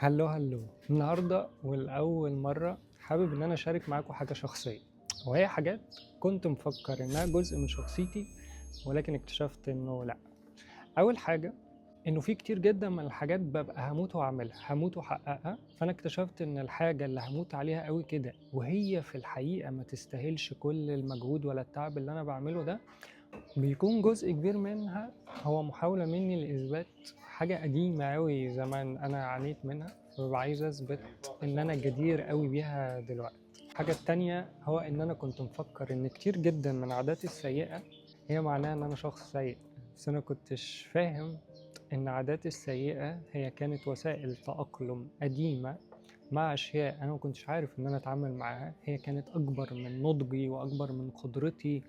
هلو النهارده والأول مرة حابب إن أنا أشارك معاكم حاجة شخصية، وهي حاجات كنت مفكر إنها جزء من شخصيتي، ولكن اكتشفت إنه لأ. أول حاجة إنه في كتير جدا من الحاجات ببقى هموت وأعملها، هموت وأحققها، فأنا اكتشفت إن الحاجة اللي هموت عليها قوي كده وهي في الحقيقة ما تستاهلش كل المجهود ولا التعب اللي أنا بعمله ده، بيكون جزء كبير منها هو محاولة مني لإثبات حاجة قديمة أوي زمان أنا عانيت منها، فببقى عايز أثبت إن أنا جدير أوي بيها دلوقتي. الحاجة التانية هو إن أنا كنت مفكر إن كتير جدا من عاداتي السيئة هي معناها إن أنا شخص سيء، بس أنا كنتش فاهم إن عاداتي السيئة هي كانت وسائل تأقلم قديمة مع أشياء أنا مكنتش عارف إن أنا أتعامل معاها، هي كانت أكبر من نضجي وأكبر من قدرتي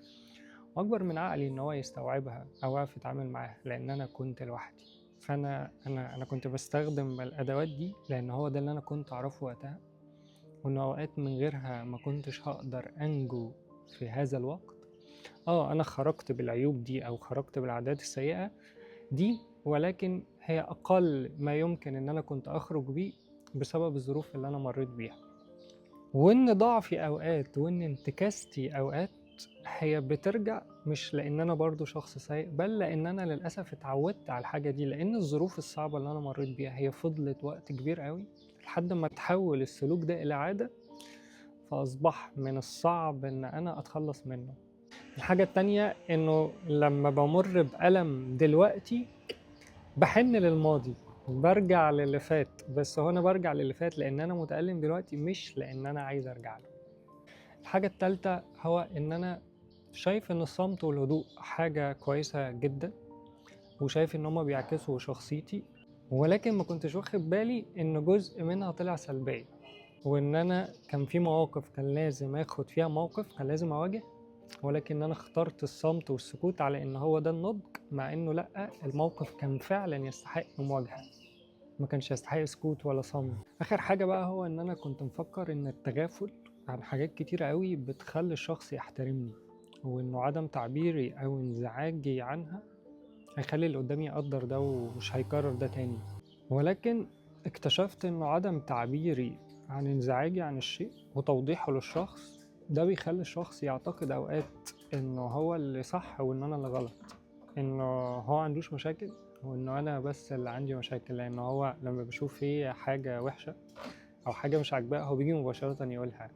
واكبر من عقلي ان هو يستوعبها او يعرف يتعامل معاها، لان انا كنت لوحدي. فانا كنت بستخدم الادوات دي لان هو ده اللي انا كنت اعرفه وقتها، وان اوقات من غيرها ما كنتش هقدر انجو في هذا الوقت. انا خرجت بالعيوب دي او خرجت بالعادات السيئة دي، ولكن هي اقل ما يمكن ان انا كنت اخرج بيه بسبب الظروف اللي انا مريت بيها، وان ضعفي اوقات وان انتكاستي اوقات هي بترجع مش لان انا برضو شخص سيء، بل لان انا للاسف اتعودت على الحاجه دي، لان الظروف الصعبه اللي انا مريت بيها هي فضلت وقت كبير قوي لحد ما تحول السلوك ده الى عاده، فاصبح من الصعب ان انا اتخلص منه. الحاجه التانية انه لما بمر بألم دلوقتي بحن للماضي، برجع للي فات، بس هو انا برجع للي فات لان انا متألم دلوقتي مش لان انا عايز ارجع له. الحاجة التالتة هو ان انا شايف ان الصمت والهدوء حاجة كويسة جدا، وشايف ان هما بيعكسوا شخصيتي، ولكن ما كنتش واخد بالي ان جزء منها طلع سلبية، وان انا كان في مواقف كان لازم اخد فيها موقف، كان لازم اواجه، ولكن انا اخترت الصمت والسكوت على ان هو ده النضج، مع انه لا، الموقف كان فعلا يستحق مواجهة، ما كانش يستحق سكوت ولا صمت. اخر حاجة بقى هو ان انا كنت مفكر ان التغافل عن حاجات كتيرة قوي بتخلي الشخص يحترمني، وانه عدم تعبيري او انزعاجي عنها هيخلي اللي قدامي يقدر ده ومش هيكرر ده تاني. ولكن اكتشفت انه عدم تعبيري عن انزعاجي عن الشيء وتوضيحه للشخص ده بيخلي الشخص يعتقد اوقات انه هو اللي صح وان انا اللي غلط، انه هو عندوش مشاكل وانه انا بس اللي عندي مشاكل، لان هو لما بيشوف فيه حاجة وحشة او حاجة مش عاجباه هو بيجي مباشرة يقولها،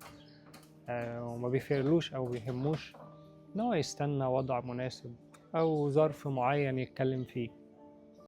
وما بيفرقلوش او بيهموش ان هو يستنى وضع مناسب او ظرف معين يتكلم فيه.